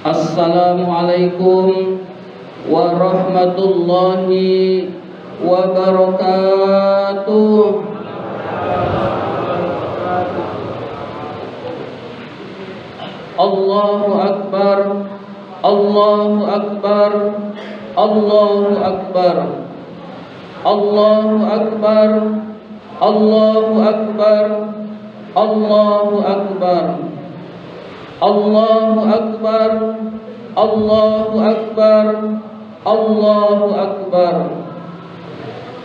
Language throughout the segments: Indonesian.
Assalamualaikum warahmatullahi wabarakatuh. Allahu Akbar, Allahu Akbar, Allahu Akbar, Allahu Akbar, Allahu Akbar, Allahu Akbar, Allahu Akbar, Allahu Akbar, Allahu Akbar,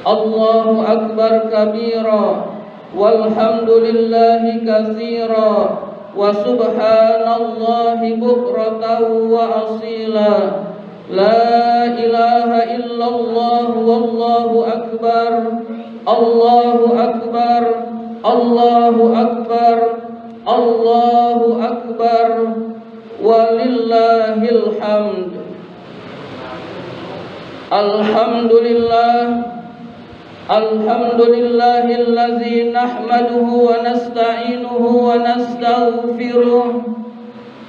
Allahu Akbar kabira, walhamdulillahi katsira, wa subhanallahi bukratan wa asila. La ilaha illallah wallahu akbar, Allahu akbar, Allahu akbar, Allahu akbar, walillahil hamd. Alhamdulillah, alhamdulillahilladzi nahmaduhu wa nasta'inuhu wa nastaghfiruh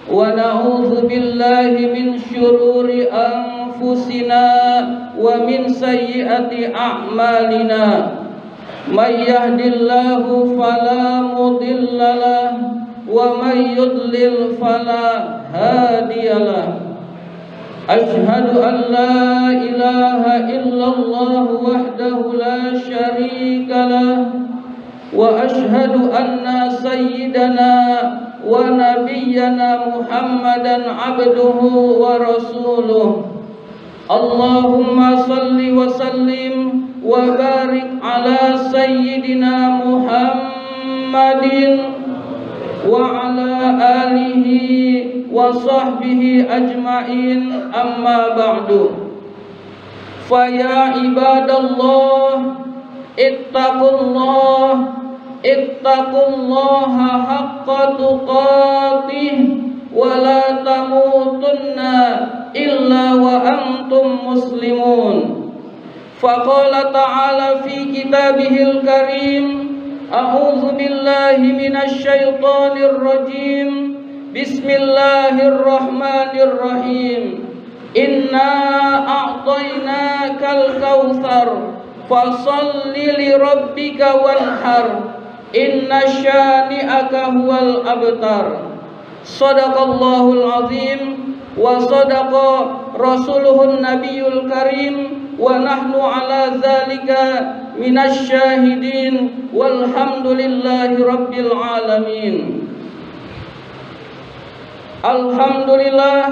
wa na'udzu billahi min syururi anfusina wa min sayyiati a'malina. May yahdihillahu fala mudilla lahu wa may yudlil fala hadiyalah. Ashhadu an la ilaha illallah wahdahu la syarika lah, wa ashhadu anna sayyidana wa nabiyyana Muhammadan abduhu wa rasuluh. Allahumma salli wa sallim wa barik ala sayyidina Muhammadin wa ala alihi wa sahbihi ajma'in, amma ba'du. Fa ya ibadallah ittaqullaha haqqa tuqatih wa la tamutunna illa wa antum muslimun. Faqala ta'ala fi kitabihil karim, a'udzu billahi minasy syaithanir rajim. Bismillahirrahmanirrahim. Inna a'tainakal kautsar fasholli li rabbika wanhar. Inna syani'aka huwal abtar. Shadaqallahul azim wa shadaqa rasuluhun nabiyul karim, wa nahnu ala zalika minasy syahidin walhamdulillahi rabbil alamin. Alhamdulillah,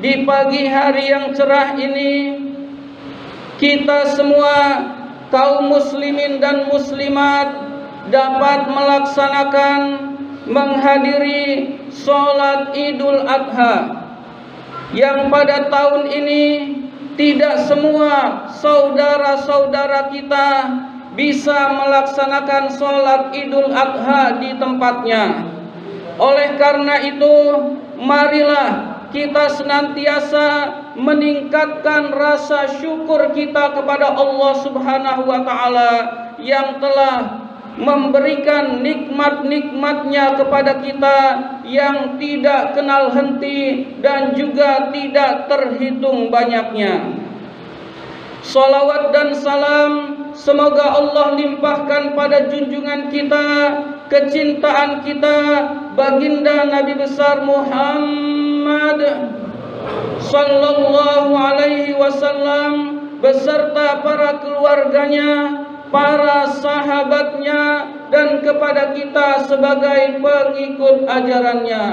di pagi hari yang cerah ini kita semua kaum muslimin dan muslimat dapat melaksanakan menghadiri sholat Idul Adha, yang pada tahun ini tidak semua saudara-saudara kita bisa melaksanakan sholat Idul Adha di tempatnya. Oleh karena itu, marilah kita senantiasa meningkatkan rasa syukur kita kepada Allah Subhanahu wa ta'ala yang telah memberikan nikmat-nikmatnya kepada kita yang tidak kenal henti dan juga tidak terhitung banyaknya. Salawat dan salam semoga Allah limpahkan pada junjungan kita, kecintaan kita, baginda Nabi besar Muhammad sallallahu alaihi wasallam beserta para keluarganya, para sahabatnya, dan kepada kita sebagai pengikut ajarannya.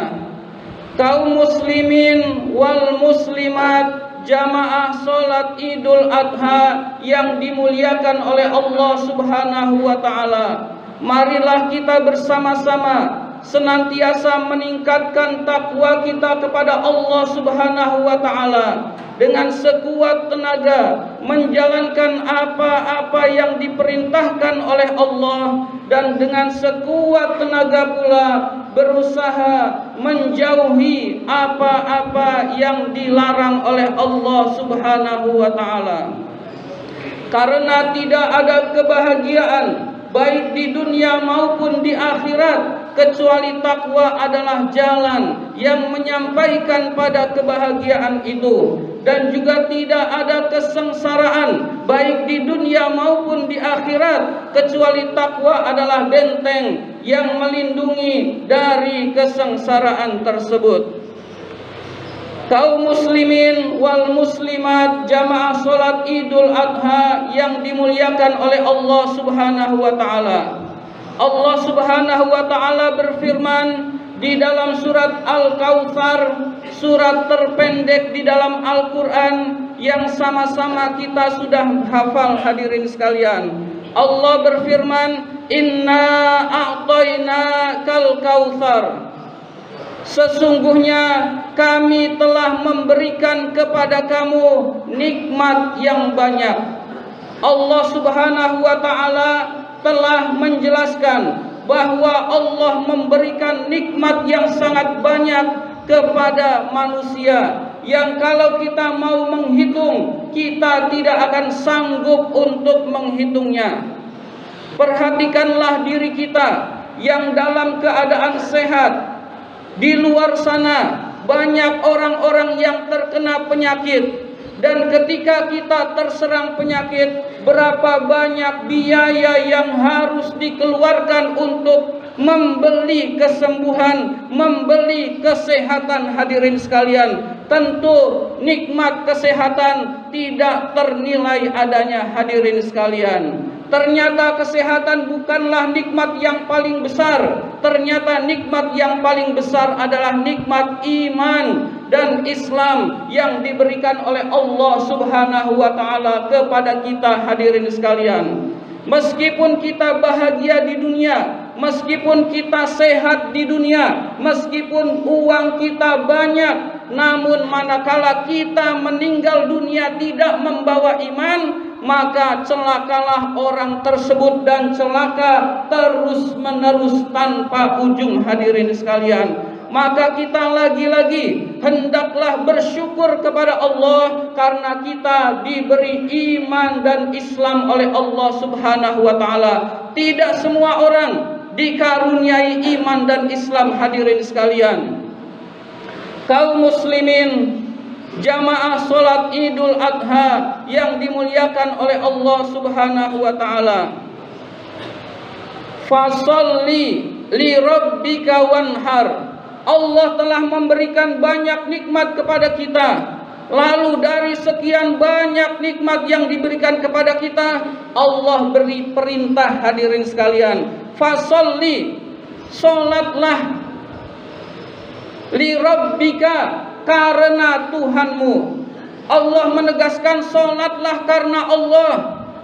Kaum muslimin wal muslimat, jamaah salat Idul Adha yang dimuliakan oleh Allah Subhanahu wa ta'ala, marilah kita bersama-sama senantiasa meningkatkan takwa kita kepada Allah Subhanahu wa ta'ala dengan sekuat tenaga menjalankan apa-apa yang diperintahkan oleh Allah, dan dengan sekuat tenaga pula berusaha menjauhi apa-apa yang dilarang oleh Allah Subhanahu wa ta'ala. Karena tidak ada kebahagiaan baik di dunia maupun di akhirat kecuali takwa adalah jalan yang menyampaikan pada kebahagiaan itu. Dan juga tidak ada kesengsaraan baik di dunia maupun di akhirat kecuali takwa adalah benteng yang melindungi dari kesengsaraan tersebut. Kaum muslimin wal muslimat jamaah salat Idul Adha yang dimuliakan oleh Allah Subhanahu wa taala. Allah Subhanahu wa taala berfirman di dalam surat Al-Kautsar, surat terpendek di dalam Al-Qur'an yang sama-sama kita sudah hafal hadirin sekalian. Allah berfirman, "Inna a'tainakal kautsar." Sesungguhnya kami telah memberikan kepada kamu nikmat yang banyak. Allah Subhanahu wa taala telah menjelaskan bahwa Allah memberikan nikmat yang sangat banyak kepada manusia, yang kalau kita mau menghitung, kita tidak akan sanggup untuk menghitungnya. Perhatikanlah diri kita yang dalam keadaan sehat. Di luar sana banyak orang-orang yang terkena penyakit, dan ketika kita terserang penyakit, berapa banyak biaya yang harus dikeluarkan untuk membeli kesembuhan, membeli kesehatan hadirin sekalian. Tentu nikmat kesehatan tidak ternilai adanya hadirin sekalian. Ternyata kesehatan bukanlah nikmat yang paling besar. Ternyata nikmat yang paling besar adalah nikmat iman dan Islam yang diberikan oleh Allah Subhanahu wa taala kepada kita hadirin sekalian. Meskipun kita bahagia di dunia, meskipun kita sehat di dunia, meskipun uang kita banyak, namun manakala kita meninggal dunia tidak membawa iman, maka celakalah orang tersebut dan celaka terus menerus tanpa ujung hadirin sekalian. Maka kita lagi-lagi hendaklah bersyukur kepada Allah karena kita diberi iman dan Islam oleh Allah Subhanahu wa taala. Tidak semua orang dikaruniai iman dan Islam hadirin sekalian. Kaum muslimin jamaah salat Idul Adha yang dimuliakan oleh Allah Subhanahu wa taala. Fasholli li rabbika wanhar. Allah telah memberikan banyak nikmat kepada kita. Lalu dari sekian banyak nikmat yang diberikan kepada kita, Allah beri perintah hadirin sekalian. Fasholli, salatlah, li rabbika, karena Tuhanmu. Allah menegaskan salatlah karena Allah,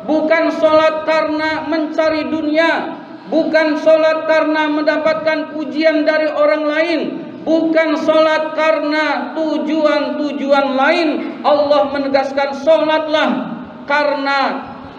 bukan salat karena mencari dunia, bukan salat karena mendapatkan pujian dari orang lain, bukan salat karena tujuan-tujuan lain. Allah menegaskan salatlah karena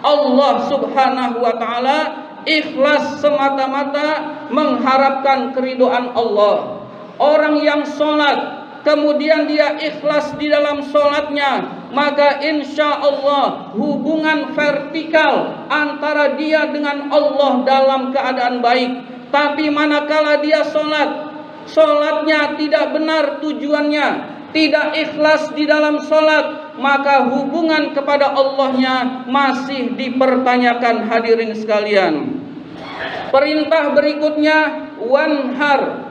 Allah Subhanahu wa taala, ikhlas semata-mata mengharapkan keridhaan Allah. Orang yang salat kemudian dia ikhlas di dalam sholatnya, maka insya Allah hubungan vertikal antara dia dengan Allah dalam keadaan baik. Tapi manakala dia sholatnya tidak benar tujuannya, tidak ikhlas di dalam sholat, maka hubungan kepada Allahnya masih dipertanyakan hadirin sekalian. Perintah berikutnya, wanhar,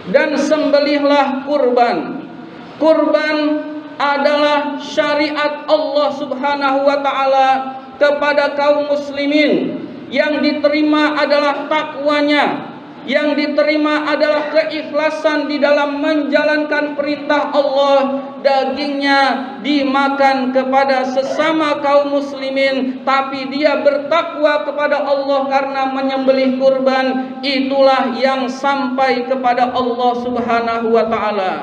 dan sembelihlah kurban. Kurban adalah syariat Allah Subhanahu wa taala kepada kaum muslimin. Yang diterima adalah takwanya, yang diterima adalah keikhlasan di dalam menjalankan perintah Allah. Dagingnya dimakan kepada sesama kaum muslimin, tapi dia bertakwa kepada Allah karena menyembelih kurban. Itulah yang sampai kepada Allah Subhanahu wa taala.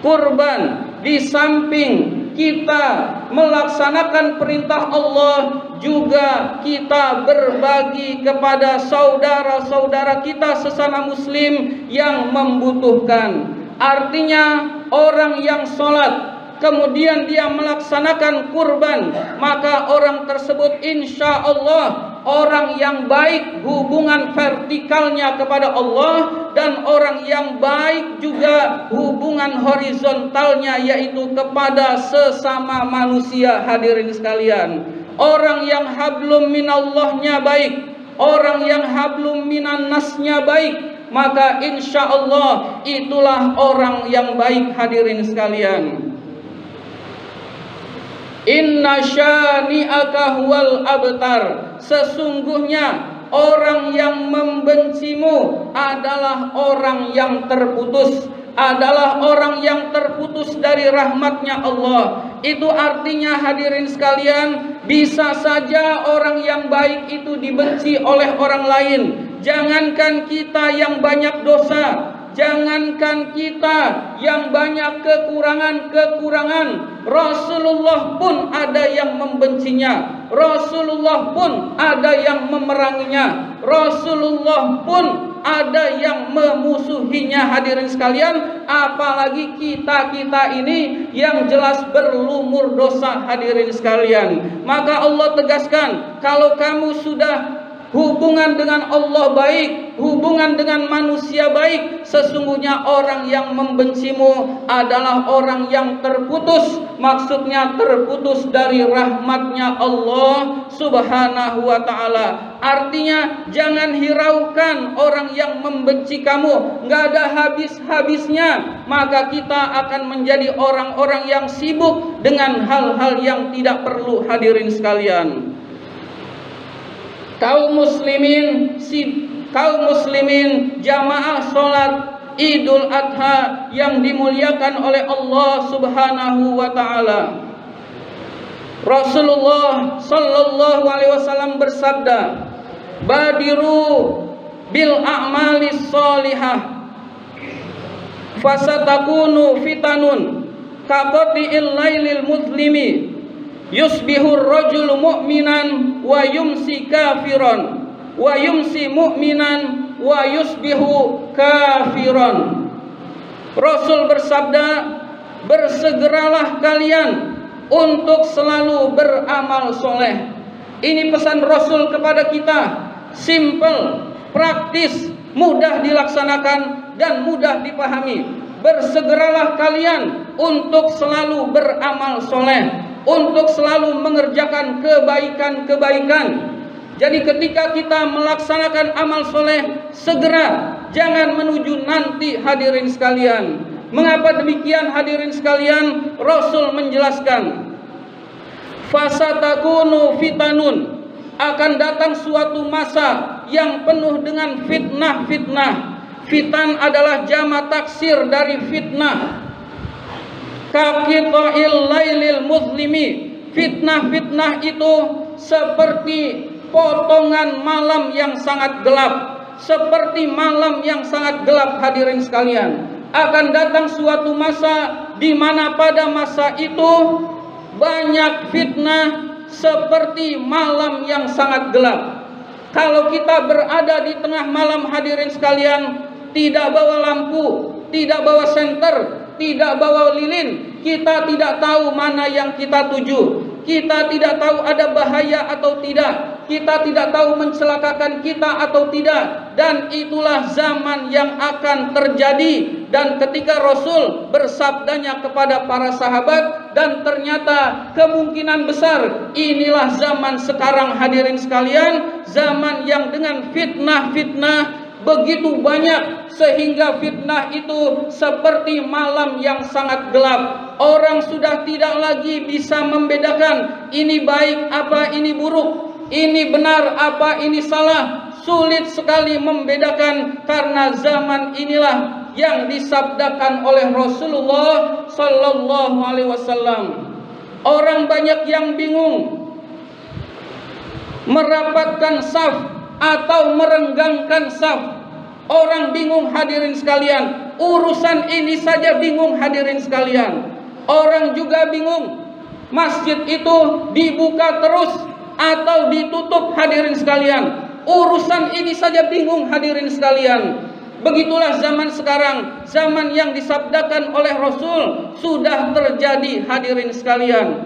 Kurban di samping kita melaksanakan perintah Allah, juga kita berbagi kepada saudara-saudara kita sesama muslim yang membutuhkan. Artinya orang yang sholat kemudian dia melaksanakan kurban, maka orang tersebut insya Allah orang yang baik hubungan vertikalnya kepada Allah, dan orang yang baik juga hubungan horizontalnya, yaitu kepada sesama manusia. Hadirin sekalian, orang yang hablum minallahnya baik, orang yang hablum minan nasnya baik, maka insya Allah itulah orang yang baik. Hadirin sekalian, inna syani'aka huwal abtar, sesungguhnya orang yang membencimu adalah orang yang terputus, adalah orang yang terputus dari rahmatnya Allah. Itu artinya hadirin sekalian, bisa saja orang yang baik itu dibenci oleh orang lain. Jangankan kita yang banyak dosa, jangankan kita yang banyak kekurangan-kekurangan, Rasulullah pun ada yang membencinya, Rasulullah pun ada yang memeranginya, Rasulullah pun ada yang memusuhinya. Hadirin sekalian, apalagi kita ini yang jelas berlumur dosa. Hadirin sekalian, maka Allah tegaskan, kalau kamu sudah hubungan dengan Allah baik, hubungan dengan manusia baik, sesungguhnya orang yang membencimu adalah orang yang terputus, maksudnya terputus dari rahmatnya Allah subhanahu wa ta'ala. Artinya jangan hiraukan orang yang membenci kamu, nggak ada habis-habisnya, maka kita akan menjadi orang-orang yang sibuk dengan hal-hal yang tidak perlu. Hadirin sekalian, kaum muslimin jamaah sholat Idul Adha yang dimuliakan oleh Allah subhanahu wa ta'ala. Rasulullah sallallahu alaihi wasallam bersabda, badiru bil a'malis sholihah fasatakunu fitanun kaqati'il lailil muslimi yusbihur rajulu mu'minan wa yumsi kafiran wa yumsi mu'minan wa yusbihu kafiran. Rasul bersabda, bersegeralah kalian untuk selalu beramal soleh. Ini pesan Rasul kepada kita, simple, praktis, mudah dilaksanakan dan mudah dipahami. Bersegeralah kalian untuk selalu beramal soleh, untuk selalu mengerjakan kebaikan-kebaikan. Jadi ketika kita melaksanakan amal soleh, segera, jangan menuju nanti. Hadirin sekalian, mengapa demikian? Hadirin sekalian, Rasul menjelaskan, fasatakunu fitanun, akan datang suatu masa yang penuh dengan fitnah-fitnah. Fitan adalah jama taksir dari fitnah. Kaqita'il lailil muslimi, fitnah-fitnah itu seperti potongan malam yang sangat gelap, seperti malam yang sangat gelap. Hadirin sekalian, akan datang suatu masa di mana pada masa itu banyak fitnah seperti malam yang sangat gelap. Kalau kita berada di tengah malam, hadirin sekalian, tidak bawa lampu, tidak bawa senter, tidak bawa lilin, kita tidak tahu mana yang kita tuju, kita tidak tahu ada bahaya atau tidak, kita tidak tahu mencelakakan kita atau tidak. Dan itulah zaman yang akan terjadi. Dan ketika Rasul bersabdanya kepada para sahabat, dan ternyata kemungkinan besar inilah zaman sekarang. Hadirin sekalian, zaman yang dengan fitnah-fitnah begitu banyak, sehingga fitnah itu seperti malam yang sangat gelap. Orang sudah tidak lagi bisa membedakan ini baik apa ini buruk, ini benar apa ini salah. Sulit sekali membedakan, karena zaman inilah yang disabdakan oleh Rasulullah sallallahu alaihi wasallam. Orang banyak yang bingung merapatkan saf atau merenggangkan saf. Orang bingung, hadirin sekalian, urusan ini saja bingung. Hadirin sekalian, orang juga bingung, masjid itu dibuka terus atau ditutup. Hadirin sekalian, urusan ini saja bingung. Hadirin sekalian, begitulah zaman sekarang, zaman yang disabdakan oleh Rasul sudah terjadi. Hadirin sekalian,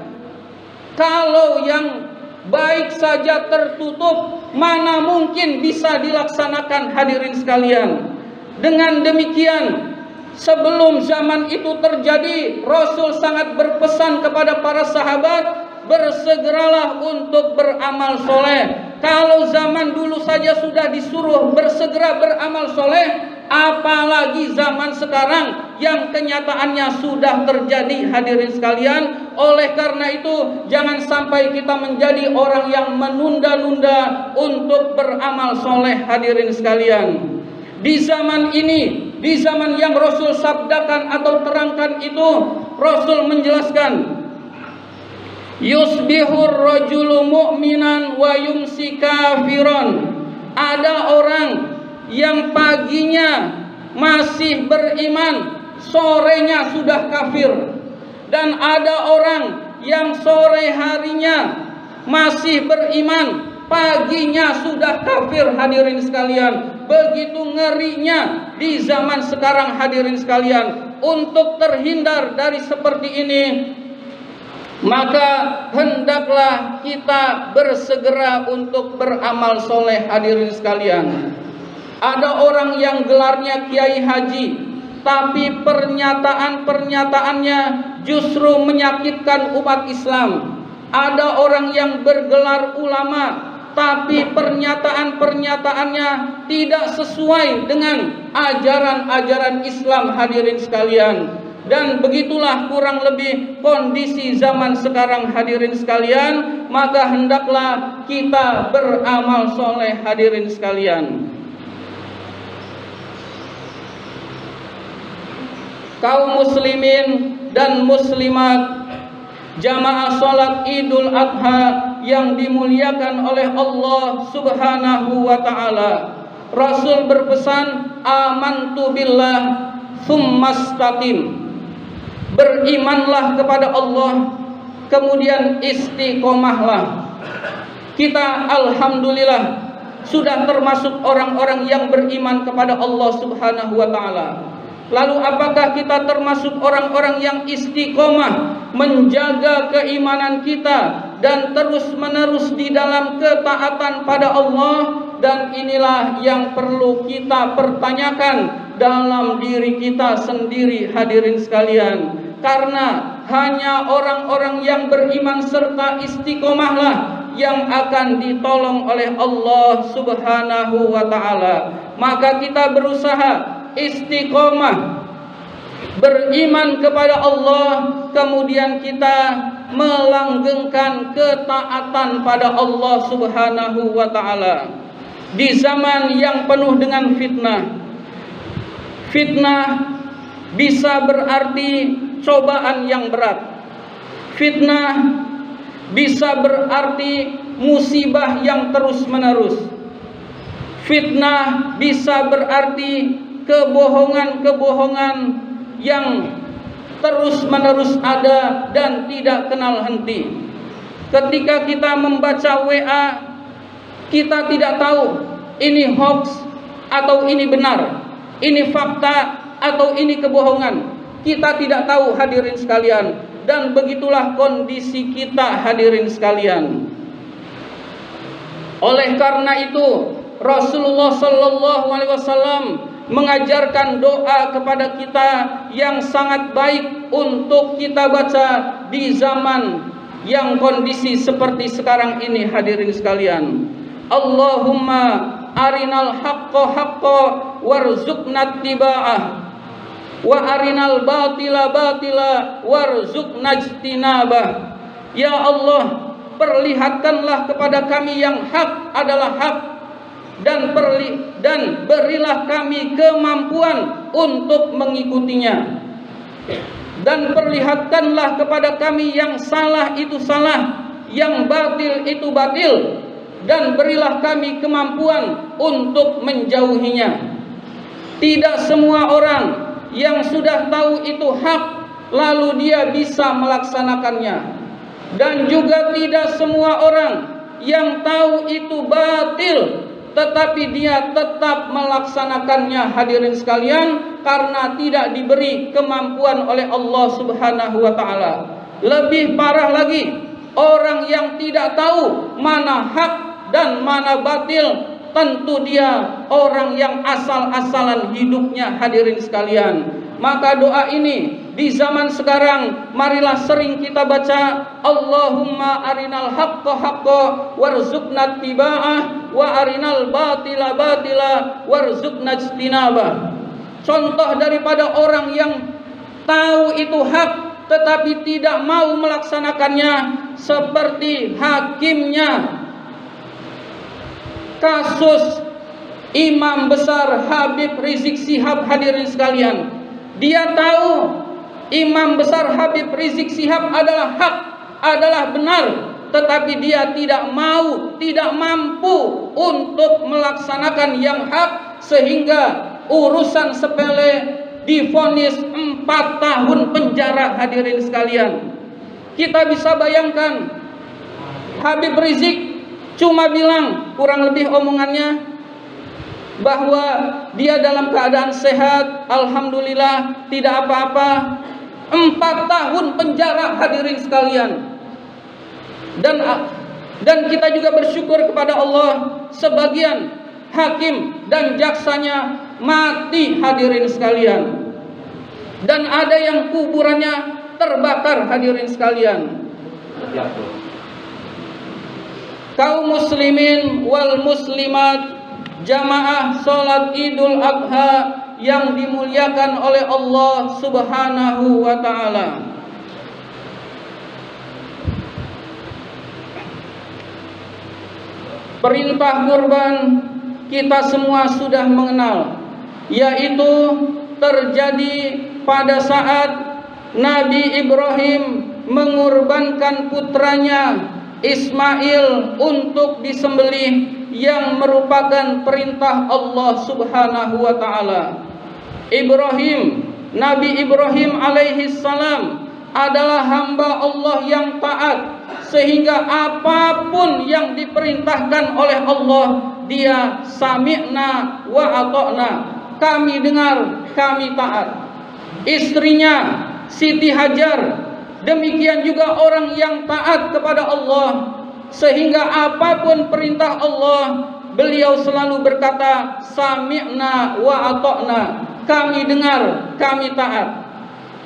kalau yang baik saja tertutup, mana mungkin bisa dilaksanakan hadirin sekalian. Dengan demikian, sebelum zaman itu terjadi, Rasul sangat berpesan kepada para sahabat, bersegeralah untuk beramal soleh. Kalau zaman dulu saja sudah disuruh bersegera beramal soleh, apalagi zaman sekarang yang kenyataannya sudah terjadi hadirin sekalian. Oleh karena itu, jangan sampai kita menjadi orang yang menunda-nunda untuk beramal soleh hadirin sekalian. Di zaman ini, di zaman yang Rasul sabdakan atau terangkan itu, Rasul menjelaskan, yusbihur rajulu mu'minan wa yumsi kafiran. Ada orang yang paginya masih beriman, sorenya sudah kafir. Dan ada orang yang sore harinya masih beriman, paginya sudah kafir hadirin sekalian. Begitu ngerinya di zaman sekarang hadirin sekalian. Untuk terhindar dari seperti ini, maka hendaklah kita bersegera untuk beramal soleh hadirin sekalian. Ada orang yang gelarnya kiai haji, tapi pernyataan-pernyataannya justru menyakitkan umat Islam. Ada orang yang bergelar ulama, tapi pernyataan-pernyataannya tidak sesuai dengan ajaran-ajaran Islam hadirin sekalian. Dan begitulah kurang lebih kondisi zaman sekarang hadirin sekalian. Maka hendaklah kita beramal soleh hadirin sekalian. Kaum muslimin dan muslimat, jamaah salat Idul Adha yang dimuliakan oleh Allah Subhanahu wa taala. Rasul berpesan, amantu billah tsummastatim. Berimanlah kepada Allah, kemudian istiqomahlah. Kita alhamdulillah sudah termasuk orang-orang yang beriman kepada Allah Subhanahu wa taala. Lalu apakah kita termasuk orang-orang yang istiqomah menjaga keimanan kita dan terus-menerus di dalam ketaatan pada Allah? Dan inilah yang perlu kita pertanyakan dalam diri kita sendiri hadirin sekalian. Karena hanya orang-orang yang beriman serta istiqomahlah yang akan ditolong oleh Allah Subhanahu wa taala. Maka kita berusaha istiqomah, beriman kepada Allah, kemudian kita melanggengkan ketaatan pada Allah Subhanahu wa taala. Di zaman yang penuh dengan fitnah, fitnah bisa berarti cobaan yang berat. Fitnah bisa berarti musibah yang terus-menerus. Fitnah bisa berarti kebohongan-kebohongan yang terus-menerus ada dan tidak kenal henti. Ketika kita membaca WA, kita tidak tahu ini hoax atau ini benar, ini fakta atau ini kebohongan. Kita tidak tahu hadirin sekalian. Dan begitulah kondisi kita hadirin sekalian. Oleh karena itu, Rasulullah Sallallahu Alaihi Wasallam mengajarkan doa kepada kita yang sangat baik untuk kita baca di zaman yang kondisi seperti sekarang ini hadirin sekalian. Allahumma arinal haqqa haqqa warzuqna tiba'ah wa arinal batila batila warzuqna ijtinabah. Ya Allah, perlihatkanlah kepada kami yang hak adalah hak, dan berilah kami kemampuan untuk mengikutinya, dan perlihatkanlah kepada kami yang salah itu salah, yang batil itu batil, dan berilah kami kemampuan untuk menjauhinya. Tidak semua orang yang sudah tahu itu hak lalu dia bisa melaksanakannya, dan juga tidak semua orang yang tahu itu batil tetapi dia tetap melaksanakannya hadirin sekalian, karena tidak diberi kemampuan oleh Allah Subhanahu wa taala. Lebih parah lagi, Orang yang tidak tahu mana hak dan mana batil, tentu dia orang yang asal-asalan hidupnya, hadirin sekalian. Maka doa ini di zaman sekarang marilah sering kita baca, Allahumma arinal haqqa haqqa warzuqna ittiba'ah wa arinal batila batila warzuqna ijtinabah. Contoh daripada orang yang tahu itu hak tetapi tidak mau melaksanakannya, seperti hakimnya kasus Imam besar Habib Rizik Syihab, hadirin sekalian. Dia tahu Imam besar Habib Rizik Syihab adalah hak, adalah benar, tetapi dia tidak mau, tidak mampu untuk melaksanakan yang hak, sehingga urusan sepele divonis 4 tahun penjara, hadirin sekalian. Kita bisa bayangkan, Habib Rizik cuma bilang, kurang lebih omongannya, bahwa dia dalam keadaan sehat, alhamdulillah, tidak apa-apa. 4 tahun penjara, hadirin sekalian. Dan kita juga bersyukur kepada Allah, sebagian hakim dan jaksanya mati, hadirin sekalian. Dan ada yang kuburannya terbakar, hadirin sekalian. Kaum muslimin wal muslimat, jamaah salat Idul Adha yang dimuliakan oleh Allah Subhanahu wa ta'ala. Perintah kurban kita semua sudah mengenal, yaitu terjadi pada saat Nabi Ibrahim mengorbankan putranya Ismail untuk disembelih, yang merupakan perintah Allah Subhanahu wa ta'ala. Nabi Ibrahim alaihi salam adalah hamba Allah yang taat, sehingga apapun yang diperintahkan oleh Allah, dia sami'na wa ata'na, kami dengar, kami taat. Istrinya Siti Hajar demikian juga orang yang taat kepada Allah, sehingga apapun perintah Allah, beliau selalu berkata sami'na wa ata'na, kami dengar, kami taat.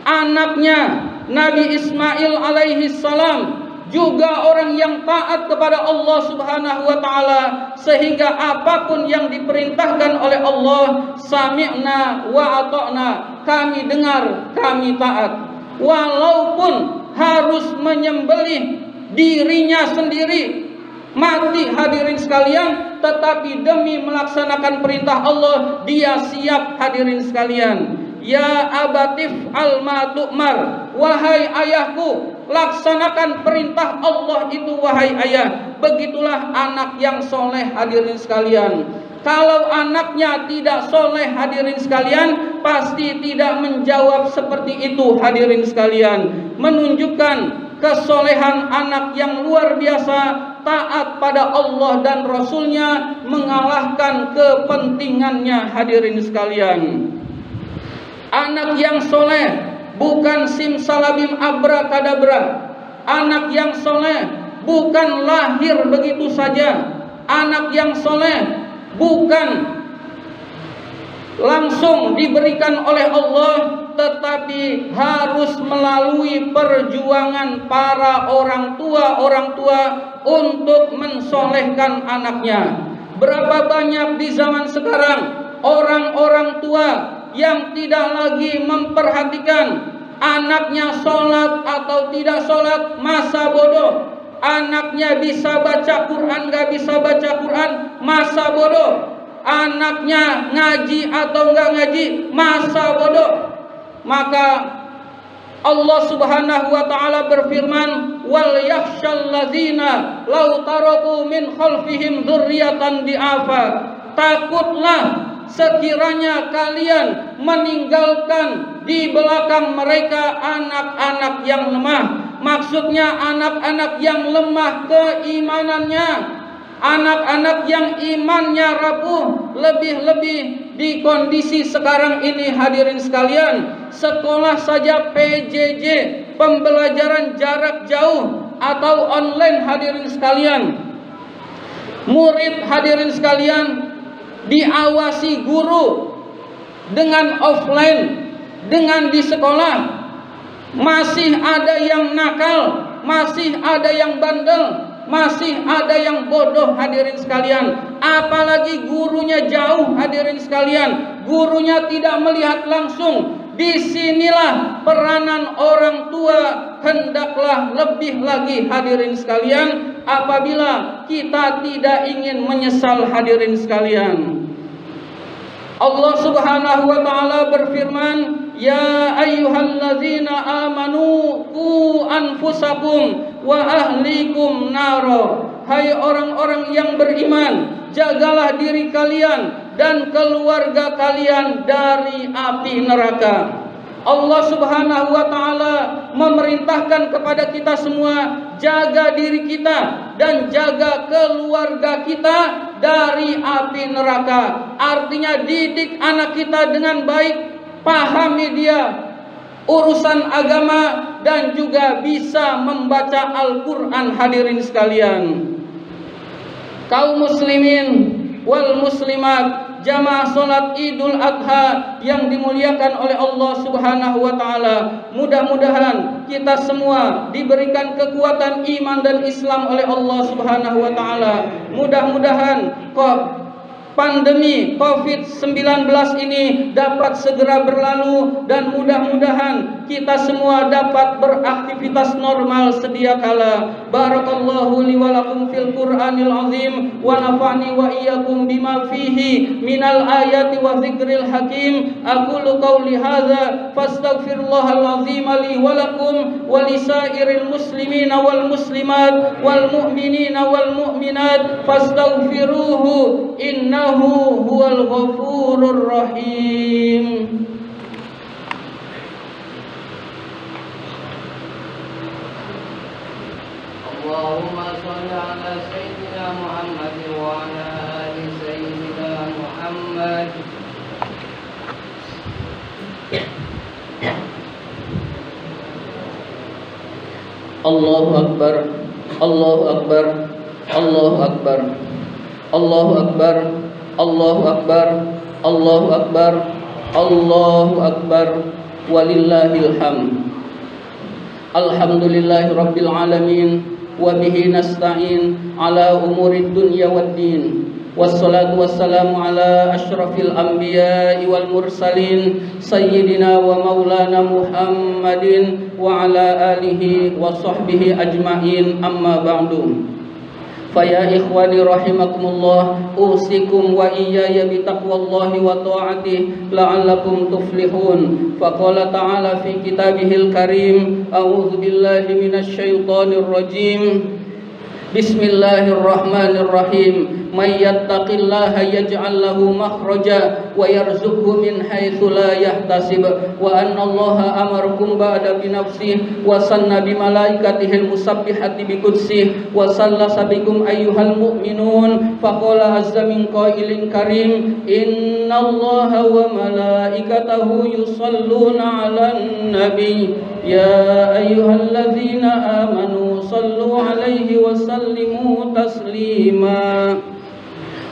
Anaknya Nabi Ismail alaihi salam juga orang yang taat kepada Allah Subhanahu wa ta'ala, sehingga apapun yang diperintahkan oleh Allah, sami'na wa ata'na, kami dengar, kami taat. Walaupun harus menyembelih dirinya sendiri, mati, hadirin sekalian, tetapi demi melaksanakan perintah Allah, dia siap, hadirin sekalian. Ya abatif al-ma tu'mar, wahai ayahku, laksanakan perintah Allah itu, wahai ayah. Begitulah anak yang soleh, hadirin sekalian. Kalau anaknya tidak soleh, hadirin sekalian, pasti tidak menjawab seperti itu, hadirin sekalian. Menunjukkan kesolehan anak yang luar biasa, taat pada Allah dan Rasulnya, mengalahkan kepentingannya, hadirin sekalian. Anak yang soleh bukan simsalabim abrakadabra. Anak yang soleh bukan lahir begitu saja. Anak yang soleh bukan langsung diberikan oleh Allah, tetapi harus melalui perjuangan para orang tua untuk mensolehkan anaknya. Berapa banyak di zaman sekarang orang-orang tua yang tidak lagi memperhatikan anaknya sholat atau tidak sholat, masa bodoh. Anaknya bisa baca Quran, gak bisa baca Quran, masa bodoh. Anaknya ngaji atau gak ngaji, masa bodoh. Maka Allah Subhanahu wa ta'ala berfirman, wal yakhshal ladzina law taraku min khalfihim dzurriyyatan di'afa. Takutlah sekiranya kalian meninggalkan di belakang mereka anak-anak yang lemah. Maksudnya anak-anak yang lemah keimanannya, anak-anak yang imannya rapuh. Lebih-lebih di kondisi sekarang ini, hadirin sekalian, sekolah saja PJJ, pembelajaran jarak jauh, atau online hadirin sekalian. Murid hadirin sekalian diawasi guru dengan offline, dengan di sekolah. Masih ada yang nakal, masih ada yang bandel, masih ada yang bodoh hadirin sekalian. Apalagi gurunya jauh hadirin sekalian, gurunya tidak melihat langsung. Disinilah peranan orang tua hendaklah lebih lagi hadirin sekalian, apabila kita tidak ingin menyesal hadirin sekalian. Allah Subhanahu wa taala berfirman, ya ayyuhallazina amanu qu anfusakum wa ahlikum naro. Hai orang-orang yang beriman, jagalah diri kalian dan keluarga kalian dari api neraka. Allah Subhanahu wa taala memerintahkan kepada kita semua, jaga diri kita dan jaga keluarga kita dari api neraka. Artinya didik anak kita dengan baik, pahami dia urusan agama dan juga bisa membaca Al-Quran hadirin sekalian. Kaum muslimin wal muslimat, jamaah salat Idul Adha yang dimuliakan oleh Allah Subhanahu wa taala. Mudah-mudahan kita semua diberikan kekuatan iman dan Islam oleh Allah Subhanahu wa taala. Mudah-mudahan pandemi COVID-19 ini dapat segera berlalu dan mudah-mudahan kita semua dapat beraktivitas normal sedia kala. Barakallahu li wa lakum fil Qur'anil azim wa nafa'ni wa iyyakum bima fihi minal ayati wa dzikril hakim. Aqulu qawli hadza fastaghfirullahal azim li wa lakum wa lisairil muslimina wal muslimat wal mu'minina wal mu'minat fastaghfiruhu innahu huwal ghafurur rahim. Allahumma shalli ala sayyidina Muhammad wa ala ali sayyidina Muhammad. Allahu akbar, Allahu akbar, Allahu akbar, Allahu akbar, Allahu akbar, Allahu akbar, Allahu akbar, walillahil hamd. Alhamdulillahi rabbil alamin, wa bihi nasta'in ala umurid dunya waddin. Wassalatu wassalamu ala asyrafil anbiya'i wal mursalin sayyidina wa maulana Muhammadin wa ala alihi wa sahbihi ajma'in, amma ba'du. Faya ikhwani rahimakumullah, usikum wa iyaya bitaqwallahi wa ta'atih la'allakum tuflihun. Faqala ta'ala fi kitabihil karim, a'udzu billahi minasy syaithanir rajim. Bismillahirrahmanirrahim. May yattaqillaha yaj'al lahu makhraja wa yarzuqhu min haitsu la yahtasib. Wa anna Allaha amarakum ba'da bi nafsihi wa sanna bi malaikatihil musabbihati bi qudsihi wa sallasa bikum ayyuhal mu'minun. Faqala azza min qailin karim, innallaha wa malaikatahu yusalluna 'alan nabiy ya ayyuhalladzina amanu sallu 'alaihi wa sallimu taslima.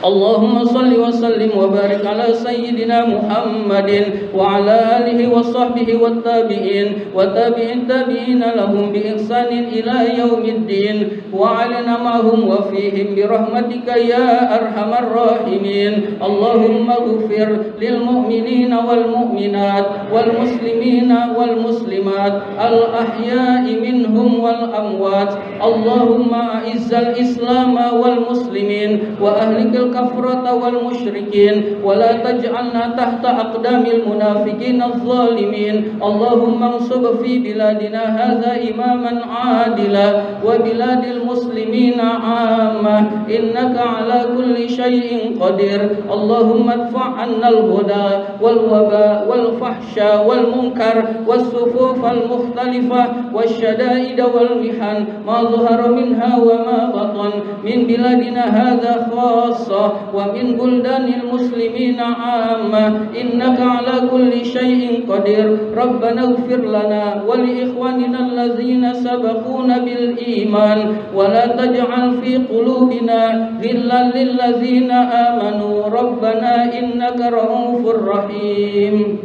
Allahumma salli wa sallim wa barik ala sayyidina Muhammadin wa ala alihi wa sahbihi wa tabi'in wa tabi'in tabi'ina lahum bi ihsanin ila yaumiddin wa alana ma'hum wa fihim bi rahmatika ya arhamar rahimin. Allahumma ighfir lil mu'minina wal mu'minat wal muslimina wal muslimat al ahya'i minhum wal amwat. Allahumma a'izzal islam wal muslimin wa ahlikal kafrata wal musyrikin wa la taj'alna tahta aqdamil munafiqin adh-dhalimin. Allahumma ansub fi biladina hadza imaman adila wa biladil muslimina amma innaka ala kulli syai'in qadir. Allahumma adfa' 'anna al-huda wal waba wal fahsya wal munkar was sufuf al mukhtalifah wasyada'id wal mihan ma dhahara minha wa ma batan min biladina hadza khassa خاصة ومن بلدان المسلمين عامة إنك على كل شيء قدير ربنا اغفر لنا ولإخواننا الذين سبقونا بالإيمان ولا تجعل في قلوبنا غلا للذين آمنوا ربنا إنك رؤوف رحيم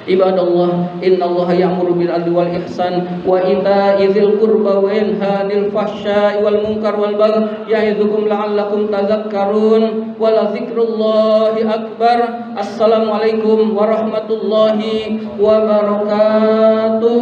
عباد الله إن الله يأمر بالعدل والإحسان وإيتاء ذي القربى وينهى عن الفحشاء والمنكر والبغي يعظكم لعلكم تذكرون ولذكر الله أكبر السلام عليكم ورحمة الله وبركاته.